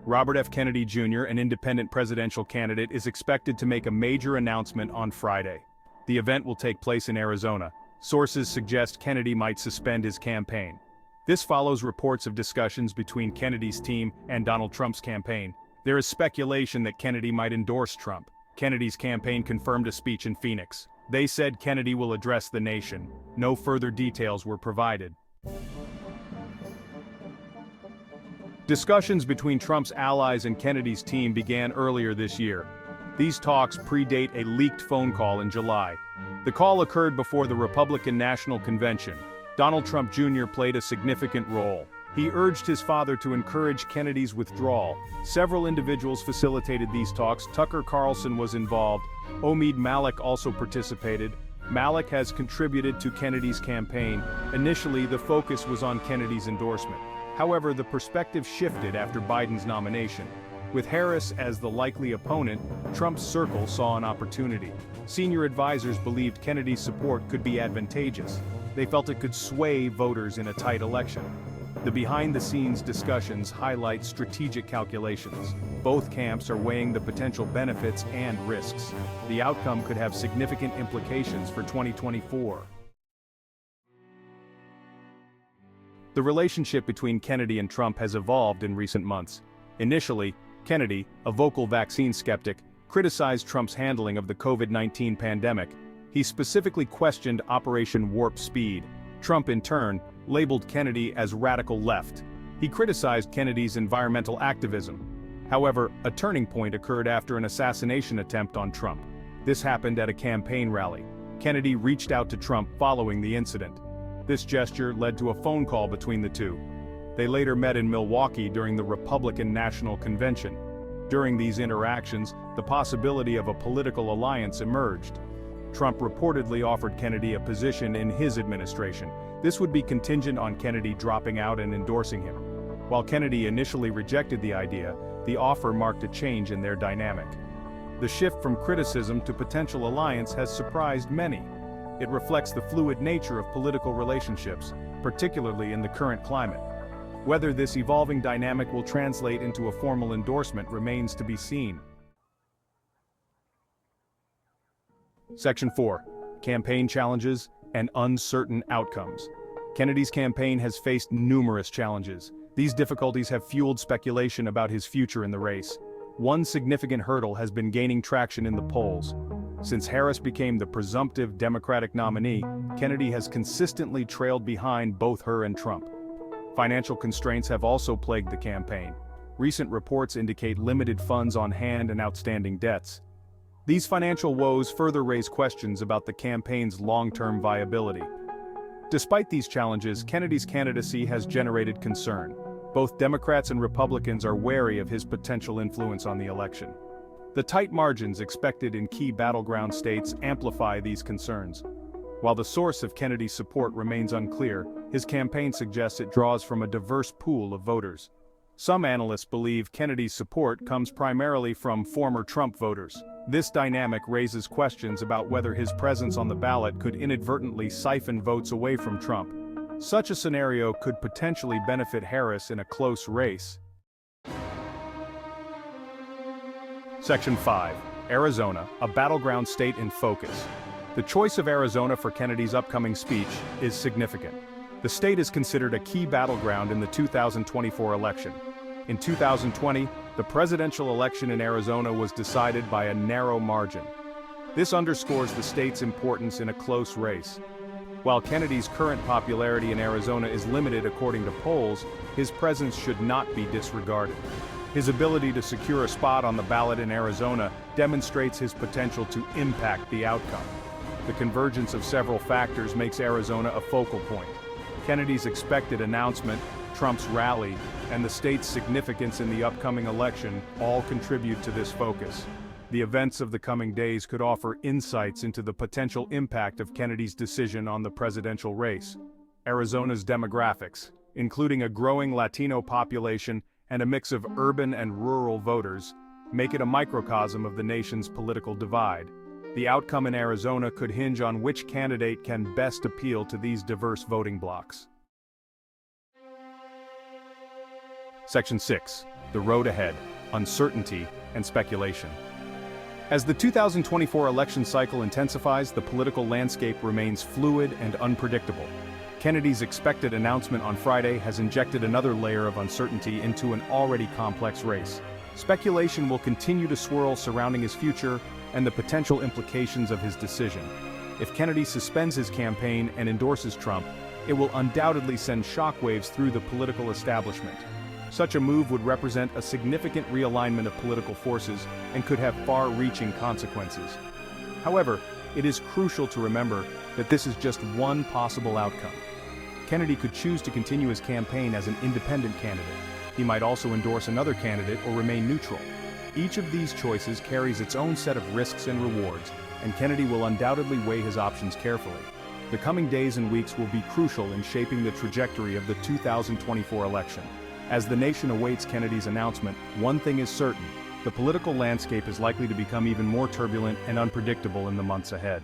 Robert F. Kennedy Jr., an independent presidential candidate, is expected to make a major announcement on Friday. The event will take place in Arizona. Sources suggest Kennedy might suspend his campaign. This follows reports of discussions between Kennedy's team and Donald Trump's campaign. There is speculation that Kennedy might endorse Trump. Kennedy's campaign confirmed a speech in Phoenix. They said Kennedy will address the nation. No further details were provided. Discussions between Trump's allies and Kennedy's team began earlier this year. These talks predate a leaked phone call in July. The call occurred before the Republican National Convention. Donald Trump Jr. played a significant role. He urged his father to encourage Kennedy's withdrawal. Several individuals facilitated these talks. Tucker Carlson was involved. Omid Malik also participated. Malik has contributed to Kennedy's campaign. Initially, the focus was on Kennedy's endorsement. However, the perspective shifted after Biden's nomination. With Harris as the likely opponent, Trump's circle saw an opportunity. Senior advisors believed Kennedy's support could be advantageous. They felt it could sway voters in a tight election. The behind-the-scenes discussions highlight strategic calculations. Both camps are weighing the potential benefits and risks. The outcome could have significant implications for 2024. The relationship between Kennedy and Trump has evolved in recent months. Initially, Kennedy, a vocal vaccine skeptic, criticized Trump's handling of the COVID-19 pandemic. He specifically questioned Operation Warp Speed. Trump, in turn, labeled Kennedy as radical left. He criticized Kennedy's environmental activism. However, a turning point occurred after an assassination attempt on Trump. This happened at a campaign rally. Kennedy reached out to Trump following the incident. This gesture led to a phone call between the two. They later met in Milwaukee during the Republican National Convention. During these interactions, the possibility of a political alliance emerged. Trump reportedly offered Kennedy a position in his administration. This would be contingent on Kennedy dropping out and endorsing him. While Kennedy initially rejected the idea, the offer marked a change in their dynamic. The shift from criticism to potential alliance has surprised many. It reflects the fluid nature of political relationships, particularly in the current climate. Whether this evolving dynamic will translate into a formal endorsement remains to be seen. Section 4. Campaign Challenges and Uncertain Outcomes. Kennedy's campaign has faced numerous challenges. These difficulties have fueled speculation about his future in the race. One significant hurdle has been gaining traction in the polls. Since Harris became the presumptive Democratic nominee, Kennedy has consistently trailed behind both her and Trump. Financial constraints have also plagued the campaign. Recent reports indicate limited funds on hand and outstanding debts. These financial woes further raise questions about the campaign's long-term viability. Despite these challenges, Kennedy's candidacy has generated concern. Both Democrats and Republicans are wary of his potential influence on the election. The tight margins expected in key battleground states amplify these concerns. While the source of Kennedy's support remains unclear, his campaign suggests it draws from a diverse pool of voters. Some analysts believe Kennedy's support comes primarily from former Trump voters. This dynamic raises questions about whether his presence on the ballot could inadvertently siphon votes away from Trump. Such a scenario could potentially benefit Harris in a close race. Section 5. Arizona, a battleground state in focus. The choice of Arizona for Kennedy's upcoming speech is significant. The state is considered a key battleground in the 2024 election. In 2020, the presidential election in Arizona was decided by a narrow margin. This underscores the state's importance in a close race. While Kennedy's current popularity in Arizona is limited according to polls, his presence should not be disregarded. His ability to secure a spot on the ballot in Arizona demonstrates his potential to impact the outcome. The convergence of several factors makes Arizona a focal point. Kennedy's expected announcement, Trump's rally, and the state's significance in the upcoming election all contribute to this focus. The events of the coming days could offer insights into the potential impact of Kennedy's decision on the presidential race. Arizona's demographics, including a growing Latino population and a mix of urban and rural voters, make it a microcosm of the nation's political divide. The outcome in Arizona could hinge on which candidate can best appeal to these diverse voting blocs. Section 6. The road ahead, uncertainty, and speculation. As the 2024 election cycle intensifies, the political landscape remains fluid and unpredictable. Kennedy's expected announcement on Friday has injected another layer of uncertainty into an already complex race. Speculation will continue to swirl surrounding his future and the potential implications of his decision. If Kennedy suspends his campaign and endorses Trump, it will undoubtedly send shockwaves through the political establishment. Such a move would represent a significant realignment of political forces and could have far-reaching consequences. However, it is crucial to remember that this is just one possible outcome. Kennedy could choose to continue his campaign as an independent candidate. He might also endorse another candidate or remain neutral. Each of these choices carries its own set of risks and rewards, and Kennedy will undoubtedly weigh his options carefully. The coming days and weeks will be crucial in shaping the trajectory of the 2024 election. As the nation awaits Kennedy's announcement, one thing is certain: the political landscape is likely to become even more turbulent and unpredictable in the months ahead.